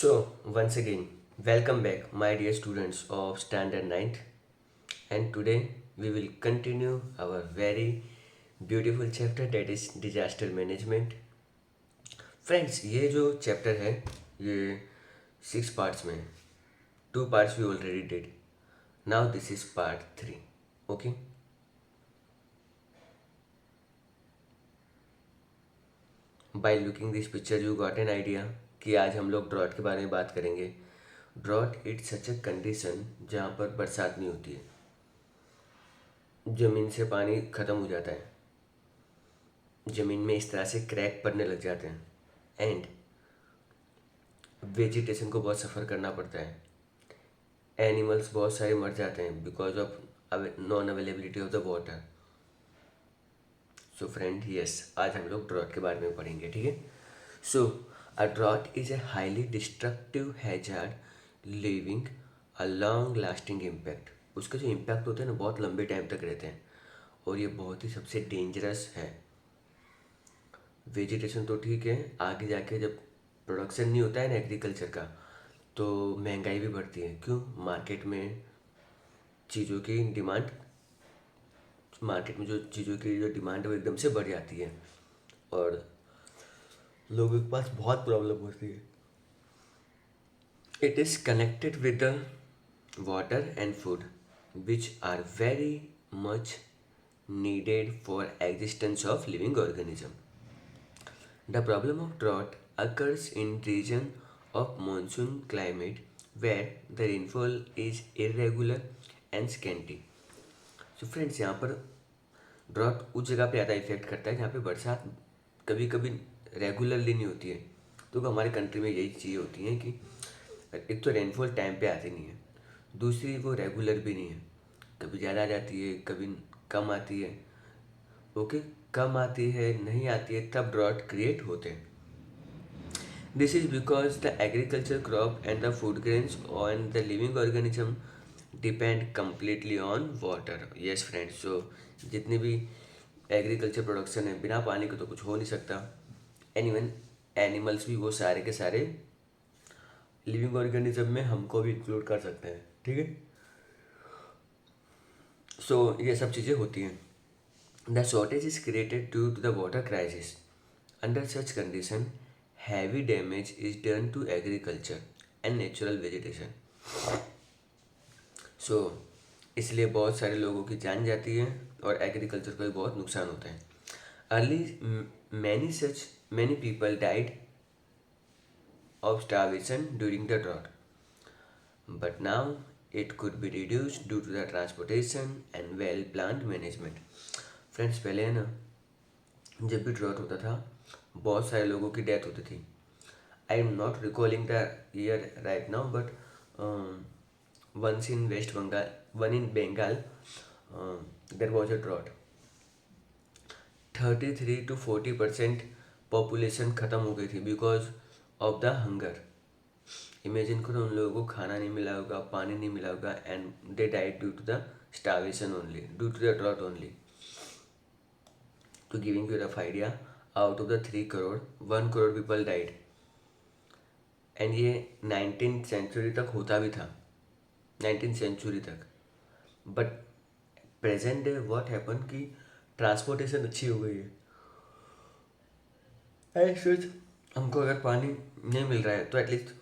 Once again, welcome back, my dear students of Standard 9th, and today we will continue our very beautiful chapter that is disaster management. Friends, ये जो chapter है ये 6 parts में है. 2 parts we already did. Now this is part 3. Okay. By looking this picture you got an idea कि आज हम लोग ड्रॉट के बारे में बात करेंगे. Drought it's such a condition जहाँ पर बरसात नहीं होती है, ज़मीन से पानी ख़त्म हो जाता है, ज़मीन में इस तरह से क्रैक पड़ने लग जाते हैं एंड वेजिटेशन को बहुत सफ़र करना पड़ता है. एनिमल्स बहुत सारे मर जाते हैं because of non availability of the water. So friend yes, आज हम लोग ड्रॉट के बारे में पढ़ेंगे. ठीक है. So a drought is a highly destructive hazard living a long lasting impact. उसके जो इम्पैक्ट होते हैं ना बहुत लंबे टाइम तक रहते हैं और ये बहुत ही सबसे डेंजरस है. वेजिटेशन तो ठीक है, आगे जाके जब प्रोडक्शन नहीं होता है ना एग्रीकल्चर का तो महंगाई भी बढ़ती है. क्यों? मार्केट में चीज़ों की डिमांड मार्केट में जो चीज़ों की जो डिमांड है वो एकदम से बढ़ जाती है और लोगों के पास बहुत प्रॉब्लम होती है. It is connected with the water and food which are very much needed for existence of living organism. The problem of drought occurs in region of monsoon climate where the rainfall is irregular and scanty. So friends, यहाँ पर drought उस जगह पे ज़्यादा effect करता है जहाँ पे बरसात कभी कभी रेगुलरली नहीं होती है. तो हमारे कंट्री में यही चीज़ें होती हैं कि एक तो रेनफॉल टाइम पे आती नहीं है, दूसरी वो रेगुलर भी नहीं है, कभी ज़्यादा आ जाती है कभी कम आती है. ओके, कम आती है नहीं आती है तब ड्रॉट क्रिएट होते हैं. This is because the agriculture crop and the food grains on the living organism depend completely on water. Yes friends, so जितने भी एग्रीकल्चर प्रोडक्शन है बिना पानी के तो कुछ हो नहीं सकता. एनीवन एनिमल्स भी वो सारे के सारे लिविंग ऑर्गेनिज्म में हमको भी इंक्लूड कर सकते हैं. ठीक है. सो ये सब चीज़ें होती हैं. The shortage is created due to the water crisis. Under such condition, heavy damage is done to agriculture and natural vegetation. So, इसलिए बहुत सारे लोगों की जान जाती है और एग्रीकल्चर को भी बहुत नुकसान होता है. Early, many people died of starvation during the drought, but now it could be reduced due to the transportation and well-planned management. Friends, पहले है ना जब भी ड्रॉट होता था बहुत सारे लोगों की डेथ होती थी. I am not recalling the year right now but once in West Bengal one in Bengal there was a drought. 33 to 40% population ख़त्म हो गई थी because of the hunger. Imagine करो, उन लोगों को खाना नहीं मिला होगा, पानी नहीं मिला होगा and they died due to the starvation only, due to the drought only. To giving you a rough idea, out of the 3 crore, 1 crore people died. And ये 19th सेंचुरी तक होता भी था, 19th सेंचुरी तक. But present day what happen कि transportation अच्छी हो गई है. ऐसे हमको अगर पानी नहीं मिल रहा है तो एटलीस्ट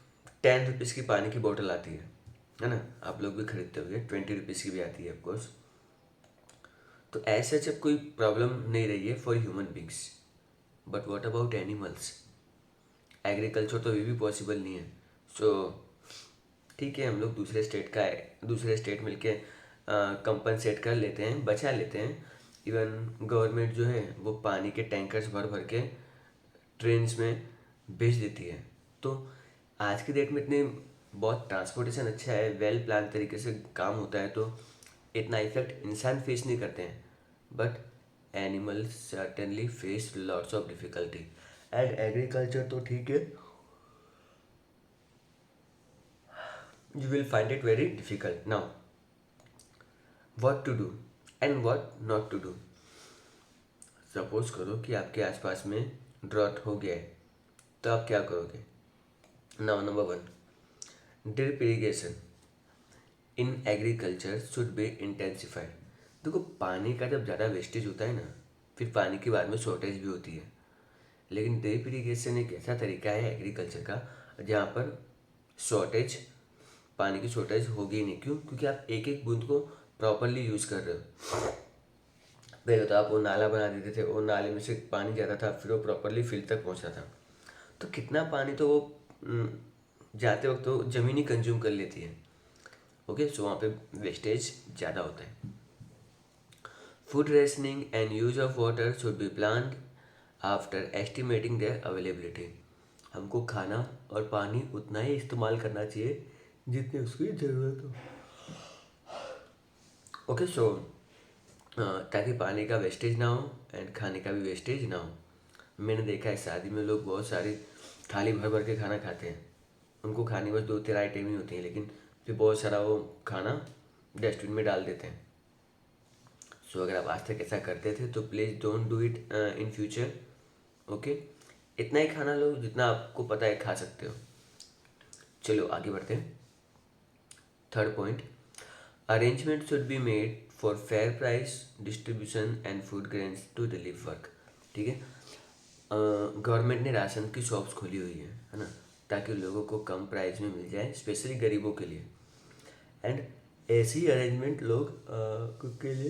10 रुपीज़ की पानी की बोतल आती है ना. आप लोग भी खरीदते होंगे, 20 रुपीज़ की भी आती है ऑफकोर्स. तो ऐसे जब कोई प्रॉब्लम नहीं रही है for human beings. But what about animals? Agriculture तो अभी भी पॉसिबल नहीं है. सो ठीक है, हम लोग दूसरे स्टेट मिलके कंपनसेट कर लेते हैं, बचा लेते हैं. इवन गवर्नमेंट जो है वो पानी के टैंकर्स भर भर के ट्रेन्स में भेज देती है. तो आज की डेट में इतने बहुत ट्रांसपोर्टेशन अच्छा है, वेल प्लान तरीके से काम होता है तो इतना इफेक्ट इंसान फेस नहीं करते हैं. But animals certainly face lots of difficulty and agriculture तो ठीक है, you will find it very difficult. Now what to do and what not to do. Suppose करो कि आपके आसपास में ड्रॉट हो गया है तो आप क्या करोगे? Now number one, drip irrigation in agriculture should be intensified. देखो, पानी का जब ज़्यादा वेस्टेज होता है ना, फिर पानी की बाद में शॉर्टेज भी होती है। लेकिन ड्रिप इरिगेशन एक ऐसा तरीका है एग्रीकल्चर का जहाँ पर शॉर्टेज, पानी की शॉर्टेज होगी ही नहीं। क्यों? क्योंकि आप एक एक बूंद को प्रॉपरली यूज़ कर रहे हो। पहले तो आप वो नाला बना देते थे, वो नाले में से पानी जाता था, फिर वो प्रॉपरली फील्ड तक पहुंचता था। तो कितना पानी तो वो जाते वक्त तो ज़मीन ही कंज्यूम कर लेती है। ओके, सो वहाँ पे वेस्टेज ज़्यादा होता है। Food rationing and use of water should be planned after estimating their availability. हमको खाना और पानी उतना ही इस्तेमाल करना चाहिए जितनी उसकी ज़रूरत हो। ओके, सो ताकि पानी का वेस्टेज ना हो एंड खाने का भी वेस्टेज ना हो। मैंने देखा है शादी में लोग बहुत सारी थाली भर भर के खाना खाते हैं। उनको खाने बस दो तीन आइटम ही होती हैं, लेकिन फिर बहुत सारा वो खाना डस्टबिन में डाल देते हैं। सो अगर आप आज तक ऐसा करते थे तो please don't do it in future. Okay, इतना ही खाना लो जितना आपको पता है खा सकते हो। चलो आगे बढ़ते हैं। Third point, arrangement should be made for fair price distribution and food grains to relief work. ठीक है, गवर्नमेंट ने राशन की शॉप्स खोली हुई है ना, ताकि लोगों को कम प्राइस में मिल जाए, स्पेशली गरीबों के लिए। एंड ऐसी अरेंजमेंट लोग के लिए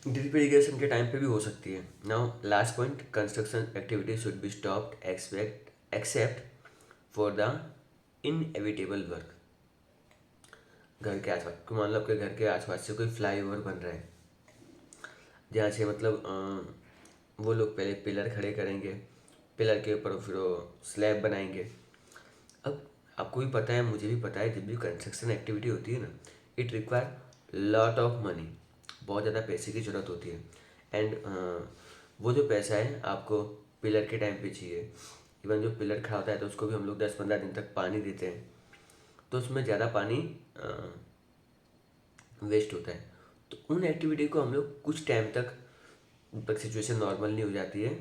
ड्रिप इरीगेशन के टाइम पे भी हो सकती है। Now last point, construction activity should be stopped except for the inevitable work. घर के आसपास, मान लो आपके घर के आसपास से कोई फ्लाईओवर बन रहा है, जहाँ से मतलब वो लोग पहले पिलर खड़े करेंगे, पिलर के ऊपर फिर वो स्लैब बनाएंगे। अब आपको भी पता है, मुझे भी पता है, जब भी कंस्ट्रक्शन एक्टिविटी होती है ना, it require lot of money, बहुत ज़्यादा पैसे की ज़रूरत होती है। एंड वो जो पैसा है आपको पिलर के टाइम पे चाहिए। इवन जो पिलर खड़ा होता है तो उसको भी हम लोग 10-15 दिन तक पानी देते हैं, तो उसमें ज़्यादा पानी वेस्ट होता है। तो उन एक्टिविटी को हम लोग कुछ टाइम तक, जब तक सिचुएशन नॉर्मल नहीं हो जाती है,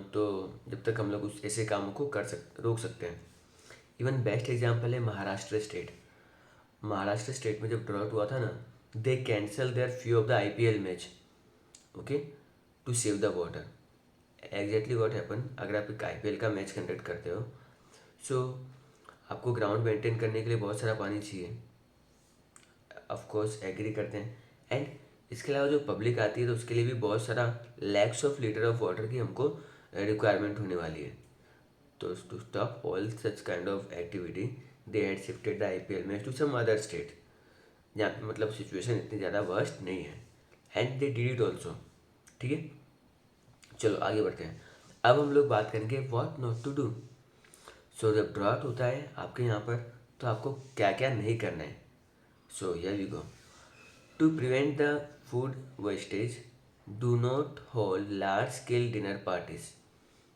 तो जब तक हम लोग उस ऐसे कामों को रोक सकते हैं। इवन बेस्ट एग्जांपल है महाराष्ट्र स्टेट। महाराष्ट्र स्टेट में जब ड्रॉट हुआ था ना, they cancel their few of the IPL match, okay, to save the water. Exactly what happen, अगर आप एक आईपीएल का मैच कंडक्ट करते हो, सो आपको ग्राउंड मेंटेन करने के लिए बहुत सारा पानी चाहिए। ऑफ कोर्स एग्री करते हैं। एंड इसके अलावा जो पब्लिक आती है तो उसके लिए भी बहुत सारा lakhs of litre of water की हमको रिक्वायरमेंट होने वाली है। तो to stop all such kind of activity, they had shifted the IPL match to some other state, जहाँ पे मतलब सिचुएशन इतनी ज़्यादा वर्स्ट नहीं है। And they did it also. ठीक है, चलो आगे बढ़ते हैं। अब हम लोग बात करेंगे व्हाट नॉट टू डू। सो जब ड्रॉट होता है आपके यहाँ पर, तो आपको क्या क्या नहीं करना है। So here we go. To prevent the food wastage, do not hold large scale dinner parties.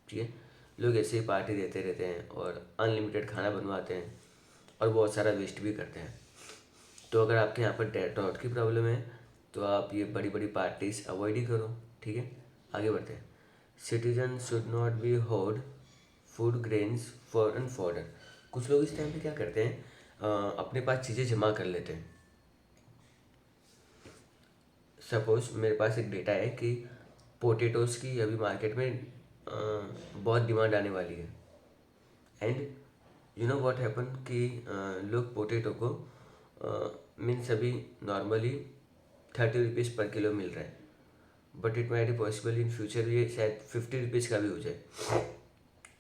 ठीक है, लोग ऐसे ही पार्टी देते रहते हैं और अनलिमिटेड खाना बनवाते हैं और बहुत सारा वेस्ट भी करते हैं। तो अगर आपके यहाँ पर ड्राउट की प्रॉब्लम है तो आप ये बड़ी बड़ी पार्टीज अवॉइड ही करो। ठीक है, आगे बढ़ते हैं। Citizen should not be horde food grains for and fodder. कुछ लोग इस टाइम पे क्या करते हैं, अपने पास चीज़ें जमा कर लेते हैं। सपोज मेरे पास एक डेटा है कि पोटैटोज़ की अभी मार्केट में बहुत डिमांड आने वाली है। And you know what happen कि लोग पोटैटो को मीन्स अभी नॉर्मली 30 रुपीज़ पर किलो मिल रहा है, but it might be possible in future ये शायद 50 रुपीज़ का भी हो जाए।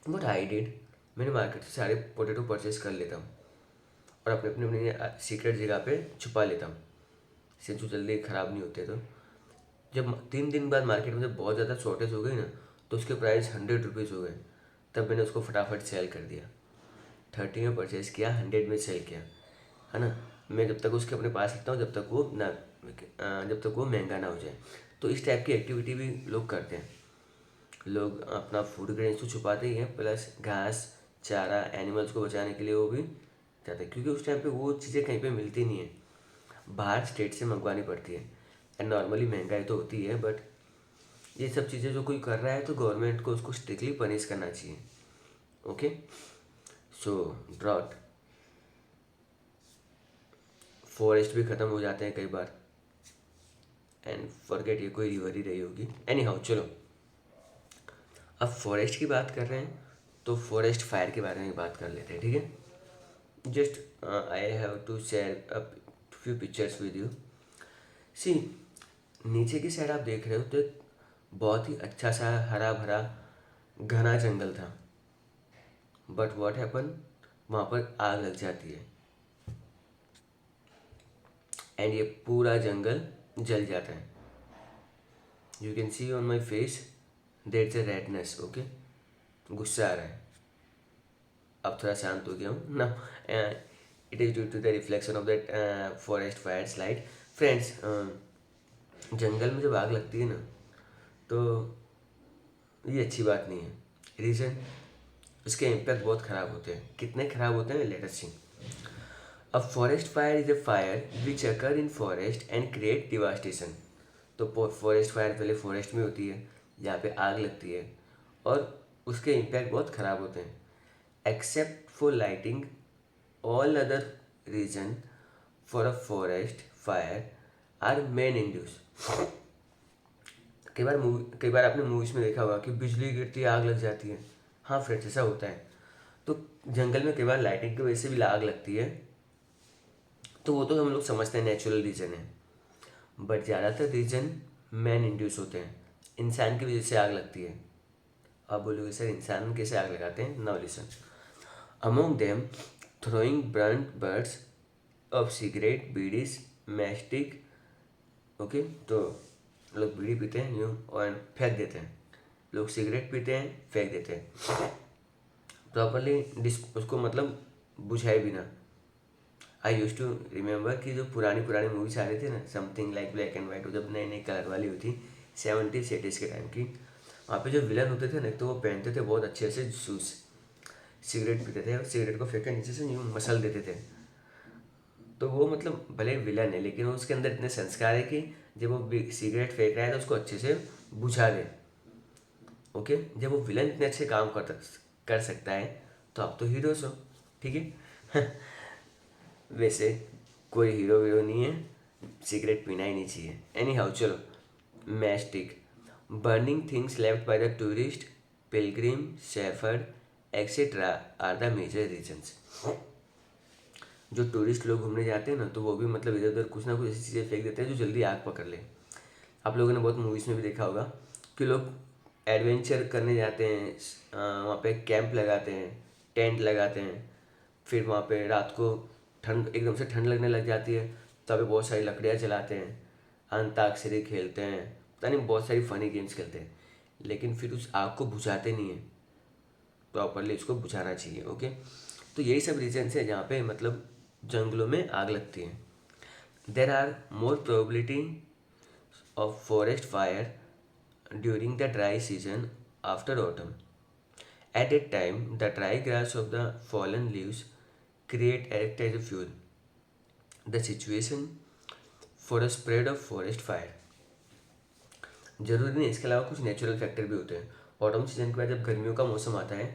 बट आई डिड, मैंने मार्केट से सारे पोटैटो परचेज कर लेता हूँ और अपने अपने अपने सीक्रेट जगह पे छुपा लेता हूँ, इससे जो जल्दी ख़राब नहीं होते। तो जब 3 दिन बाद मार्केट में जब बहुत ज़्यादा शॉर्टेज हो गई ना, तो उसके प्राइस 100 रुपीज़ हो गए। तब मैंने उसको फटाफट सेल कर दिया। 30 में परचेज़ किया, 100 में सेल किया, है ना। मैं जब तक उसके अपने पास रखता हूँ जब तक वो ना जब तक वो महंगा ना हो जाए। तो इस टाइप की एक्टिविटी भी लोग करते हैं। लोग अपना फूड ग्रेन्स तो छुपाते ही हैं, प्लस घास चारा एनिमल्स को बचाने के लिए वो भी जाते हैं, क्योंकि उस टाइम पे वो चीज़ें कहीं पे मिलती नहीं है, बाहर स्टेट से मंगवानी पड़ती है। एंड नॉर्मली महंगाई तो होती है, बट ये सब चीज़ें जो कोई कर रहा है तो गवर्नमेंट को उसको स्ट्रिक्टली पनिश करना चाहिए। ओके, सो ड्रॉट, फॉरेस्ट भी ख़त्म हो जाते हैं कई बार, एंड फॉरगेट ये कोई रिवर ही रही होगी। एनी हाउ चलो, अब फॉरेस्ट की बात कर रहे हैं तो फॉरेस्ट फायर के बारे में बात कर लेते हैं, ठीक है। Just I have to share a few pictures with you. See, नीचे की साइड आप देख रहे हो तो एक बहुत ही अच्छा सा हरा भरा घना जंगल था, बट व्हाट हैपन, वहाँ पर आग लग जाती है एंड ये पूरा जंगल जल जाता है। You can see on my face there is a redness, okay, गुस्सा आ रहा है। अब थोड़ा शांत हो गया हूँ ना। It is due to the reflection of that forest fire slide. Friends, जंगल में जब आग लगती है ना, तो ये अच्छी बात नहीं है। रीज़न, उसके इम्पैक्ट बहुत ख़राब होते हैं। कितने ख़राब होते हैं, let us see. A forest fire is a fire which occur in forest and create devastation. तो फॉरेस्ट फायर पहले फॉरेस्ट में होती है, जहाँ पे आग लगती है, और उसके इम्पैक्ट बहुत ख़राब होते हैं। Except for lighting, all other reason for a forest fire are man induced। कई बार आपने मूवीज में देखा होगा कि बिजली गिरती है, आग लग जाती है। हाँ फ्रेंड्स, ऐसा होता है। तो जंगल में कई बार लाइटिंग की वजह से भी आग लगती है, तो वो तो हम लोग समझते हैं नेचुरल रीज़न है, बट ज़्यादातर रीज़न मैन इंड्यूस होते हैं, इंसान की वजह से आग लगती है। आप बोलोगे सर इंसान कैसे आग लगाते हैं, now listen. Among them throwing burnt butts of cigarette, bidis, mastic, okay. तो लोग बीड़ी पीते हैं यूँ और फेंक देते हैं, लोग सिगरेट पीते हैं फेंक देते हैं, प्रॉपरली उसको मतलब बुझाए बिना। आई यूज टू रिमेंबर कि जो पुरानी पुरानी मूवीज आ रही थी ना, something like black and white, जब नई नई कलर वाली हुई थी 70s 80s के टाइम की, वहाँ पे जो विलन होते थे ना, तो वो पहनते थे बहुत अच्छे से शूज़, सिगरेट पीते थे और सिगरेट को फेंक कर नीचे से यूँ मसल देते थे। तो वो मतलब भले विलन है, लेकिन वो उसके अंदर इतने संस्कार है कि जब वो सिगरेट फेंक रहा है तो उसको अच्छे से बुझा दे, ओके। जब वो विलन इतने अच्छे काम कर सकता है, तो आप तो हीरोज हो, ठीक है। वैसे कोई हीरो वीरो नहीं है, सिगरेट पीना ही नहीं चाहिए। एनी हाउ चलो, matchstick, burning things left by the tourist, pilgrim, shepherd etcetera are the major reasons. जो टूरिस्ट लोग घूमने जाते हैं ना, तो वो भी मतलब इधर उधर कुछ ना कुछ ऐसी चीज़ें फेंक देते हैं जो जल्दी आग पकड़ ले। आप लोगों ने बहुत मूवीज़ में भी देखा होगा कि लोग एडवेंचर करने जाते हैं, वहाँ पे कैंप लगाते हैं, टेंट लगाते हैं, फिर वहाँ पे रात को ठंड, एकदम से ठंड लगने लग जाती है, तभी बहुत सारी लकड़ियाँ जलाते हैं, अंताक्षरी खेलते हैं, पता नहीं बहुत सारी फनी गेम्स खेलते हैं, लेकिन फिर उस आग को बुझाते नहीं है। प्रॉपरली इसको बुझाना चाहिए, ओके। तो यही सब रीजन्स है जहाँ पे मतलब जंगलों में आग लगती है। There are more probability of forest fire during the dry season after autumn. At that time, the dry grass of the fallen leaves act as a fuel. The situation for a spread of forest fire. जरूरी नहीं, इसके अलावा कुछ natural factor भी होते हैं। Autumn season के बाद जब गर्मियों का मौसम आता है,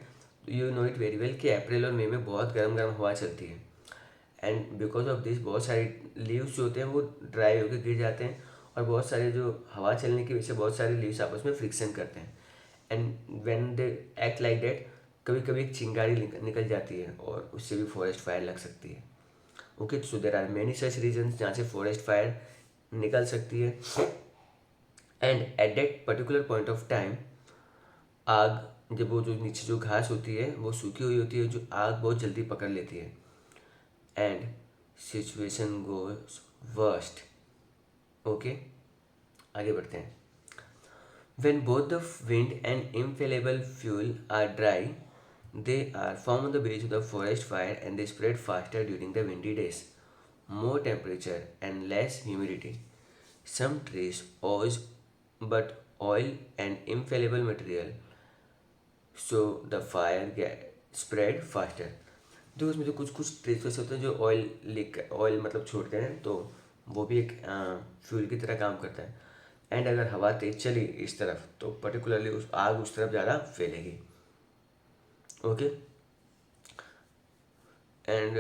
तो you know it very well कि अप्रैल और मई में बहुत गर्म गर्म हवा चलती है, एंड बिकॉज ऑफ दिस बहुत सारे लीव्स जो होते हैं वो ड्राई होकर गिर जाते हैं, और बहुत सारे जो हवा चलने की वजह से बहुत सारे लीव्स आपस में फ्रिक्शन करते हैं, and when they act like that, कभी कभी एक चिंगारी निकल जाती है और उससे भी फॉरेस्ट फायर लग सकती है, okay. So there are many such reasons जहाँ से फॉरेस्ट फायर निकल सकती है, and at that particular point of time, आग, जब वो जो नीचे जो घास होती है वो सूखी हुई होती है, जो आग बहुत जल्दी पकड़ लेती है, and situation goes worst, okay. आगे बढ़ते हैं। When both the wind and inflammable fuel are dry, they are formed on the base of the forest fire and they spread faster during the windy days. More temperature and less humidity. Some trees use but oil and inflammable material, so the fire get spread faster. तो उसमें जो कुछ कुछ trace वैसे होते हैं जो oil मतलब छोड़ते हैं, तो वो भी एक फ्यूल की तरह काम करता है, एंड अगर हवा तेज चली इस तरफ तो पर्टिकुलरली उस तरफ ज़्यादा फैलेगी, okay. And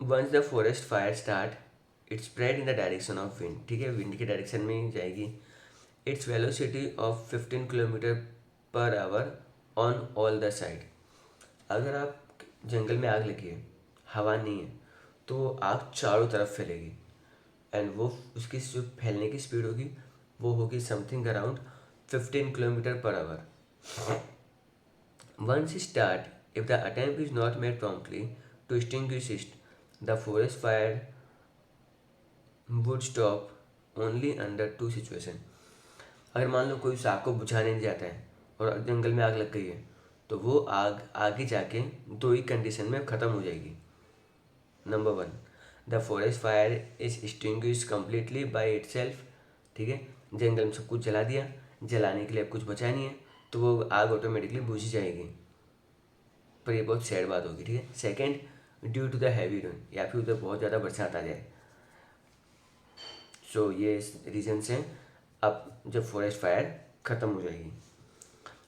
once the forest fire start it spread in the direction of wind, ठीक है, विंड की डायरेक्शन में ही जाएगी। Its velocity of 15 kilometre per hour on all the side. अगर आप जंगल में आग लगी है, हवा नहीं है, तो वो आग चारों तरफ फैलेगी। एंड वो उसकी जो फैलने की स्पीड होगी वो होगी something around 15 kilometre per our. Once start, if the attempt is not made promptly to extinguish it, the forest fire would stop only under two situations. अगर मान लो कोई उस आग को बुझाने नहीं जाता है और जंगल में आग लग गई है, तो वो आग आगे जाके दो ही कंडीशन में ख़त्म हो जाएगी। Number one, the forest fire is extinguish completely by it self, ठीक है, जंगल में सब कुछ जला दिया, जलाने के लिए अब कुछ बचा नहीं है, तो वो आग ऑटोमेटिकली बुझ जाएगी। पर ये बहुत सैड बात होगी, ठीक है। Second, due to the heavy rain, या फिर उधर बहुत ज़्यादा बरसात आ जाए। सो ये रीजन से अब जब फॉरेस्ट फायर ख़त्म हो जाएगी।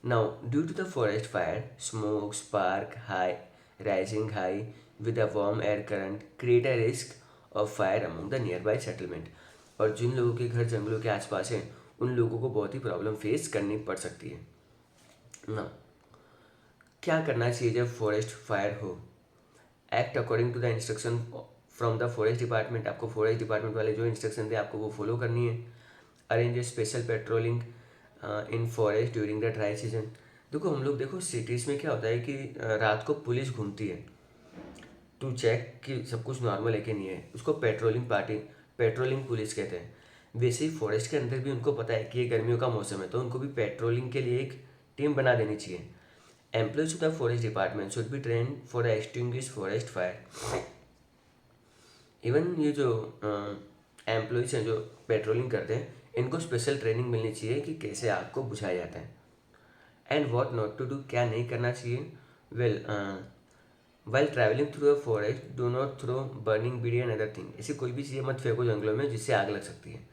Now due to the forest fire smoke spark high rising high with a warm air current create a risk of fire among the nearby settlement. और जिन लोगों के घर जंगलों के आसपास हैं उन लोगों को बहुत ही प्रॉब्लम फेस करनी पड़ सकती है ना। क्या करना चाहिए जब फॉरेस्ट फायर हो? Act according to the instruction from the forest department. आपको फॉरेस्ट डिपार्टमेंट वाले जो इंस्ट्रक्शन थे आपको वो फॉलो करनी है। Arrange a special patrolling in forest during the dry season. देखो हम लोग, देखो सिटीज़ में क्या होता है कि रात को पुलिस घूमती है टू चेक कि सब कुछ नॉर्मल है कि नहीं है, उसको पेट्रोलिंग पार्टी, पेट्रोलिंग पुलिस कहते हैं। वैसे ही फॉरेस्ट के अंदर भी उनको पता है कि ये गर्मियों का मौसम है, तो उनको भी पेट्रोलिंग के लिए एक टीम बना देनी चाहिए। Employees of the forest department should be train for extinguish forest fire. Even ये जो एम्प्लॉयज़ हैं जो पेट्रोलिंग करते हैं, इनको स्पेशल ट्रेनिंग मिलनी चाहिए कि कैसे आग को बुझाया जाता है। And what not to do, क्या नहीं करना चाहिए? Well, while travelling through a forest do not throw burning bidi and other thing. ऐसी कोई भी चीज़ें मत फेंको जंगलों में जिससे आग लग सकती है।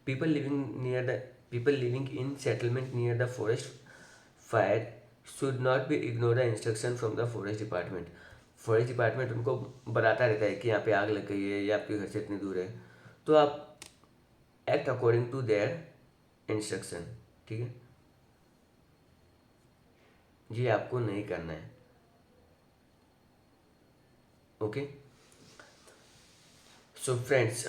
People living near the people living in settlement near the forest fire should not be ignore the instruction from the forest department. Forest department उनको बताता रहता है कि यहाँ पे आग लग गई है या आपके घर से इतनी दूर है, तो आप act according to their instruction, ठीक है। ये आपको नहीं करना है, ओके। सो फ्रेंड्स,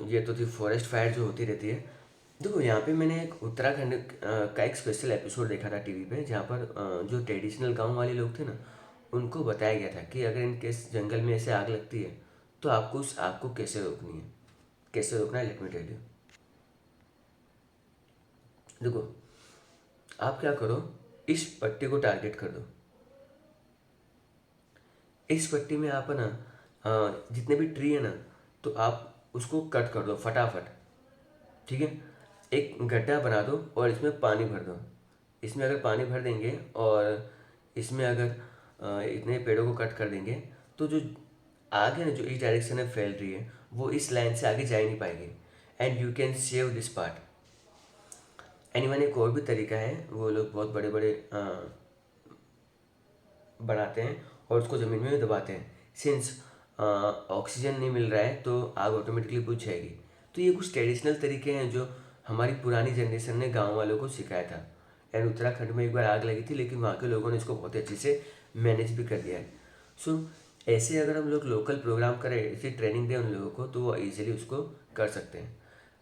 ये तो थी फॉरेस्ट फायर जो होती रहती है। देखो यहाँ पे मैंने एक उत्तराखंड का एक स्पेशल एपिसोड देखा था टीवी पे, जहाँ पर जो ट्रेडिशनल गांव वाले लोग थे ना, उनको बताया गया था कि अगर इन केस जंगल में ऐसे आग लगती है तो आपको उस आग को कैसे रोकनी है, कैसे रोकना है। Let me tell you. देखो, आप क्या करो, इस पट्टी को टारगेट कर दो। इस पट्टी में आप है ना जितने भी ट्री है ना, तो आप उसको कट कर दो फटाफट, ठीक है। एक गड्ढा बना दो और इसमें पानी भर दो। इसमें अगर पानी भर देंगे और इसमें अगर इतने पेड़ों को कट कर देंगे, तो जो आगे ना जो इस डायरेक्शन में फैल रही है वो इस लाइन से आगे जा ही नहीं पाएगी। And you can save this part. Anyone, एक और भी तरीका है, वो लोग बहुत बड़े बड़े बनाते हैं और उसको ज़मीन में दबाते हैं। सिंस ऑक्सीजन नहीं मिल रहा है तो आग ऑटोमेटिकली बुझ जाएगी। तो ये कुछ ट्रेडिशनल तरीके हैं जो हमारी पुरानी जनरेशन ने गांव वालों को सिखाया था। एंड उत्तराखंड में एक बार आग लगी थी, लेकिन वहाँ के लोगों ने इसको बहुत अच्छे से मैनेज भी कर दिया है। सो ऐसे अगर हम लोग लोकल प्रोग्राम करें, ऐसी ट्रेनिंग दें उन लोगों को, तो वो ईजिली उसको कर सकते हैं।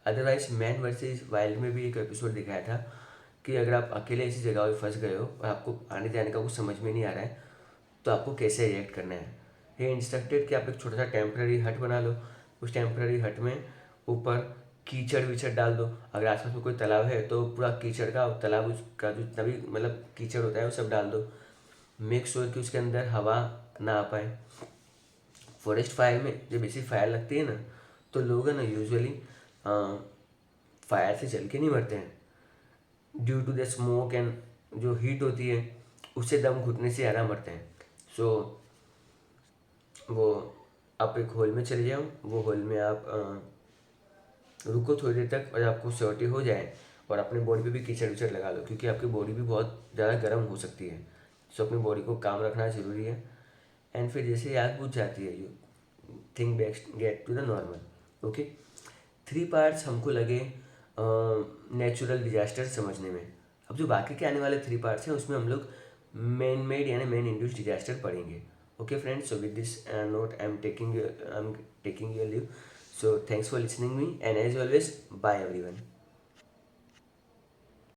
अदरवाइज मैन वर्सेस वाइल्ड में भी एक एपिसोड दिखाया था कि अगर आप अकेले ऐसी जगह पे फंस गए हो और आपको आने जाने का कुछ समझ में नहीं आ रहा है, तो आपको कैसे रिएक्ट करना है। ये इंस्ट्रक्टेड कि आप एक छोटा सा टेम्प्रेरी हट बना लो, उस टेम्प्रेरी हट में ऊपर कीचड़ वीचड़ डाल दो। अगर आसपास में कोई तालाब है तो पूरा कीचड़ का तालाब, उसका जो जितना भी मतलब कीचड़ होता है वो सब डाल दो। मेक श्योर कि उसके अंदर हवा ना आ पाए। फॉरेस्ट फायर में जब ऐसी फायर लगती है ना, तो लोग है ना यूजुअली फायर से जल के नहीं मरते हैं, due to the smoke and जो हीट होती है उससे दम घुटने से ज़्यादा मरते हैं। सो वो आप एक हॉल में चले जाओ, वो हॉल में आप रुको थोड़ी देर तक, और आपको श्योरिटी हो जाए और अपने बॉडी पे भी कीचड़ विचड़ लगा लो, क्योंकि आपकी बॉडी भी बहुत ज़्यादा गर्म हो सकती है सो अपनी बॉडी को काम रखना ज़रूरी है। एंड फिर जैसे आग बुझ जाती है, you think get to the normal. Okay, 3 parts हमको लगे नेचुरल डिजास्टर समझने में। अब जो बाकी के आने वाले 3 पार्ट्स हैं उसमें हम लोग मैन मेड यानी मैन इंड्यूस्ड डिजास्टर पढ़ेंगे। Okay friends, so with this note I am taking your leave. So thanks for listening me and as always bye everyone.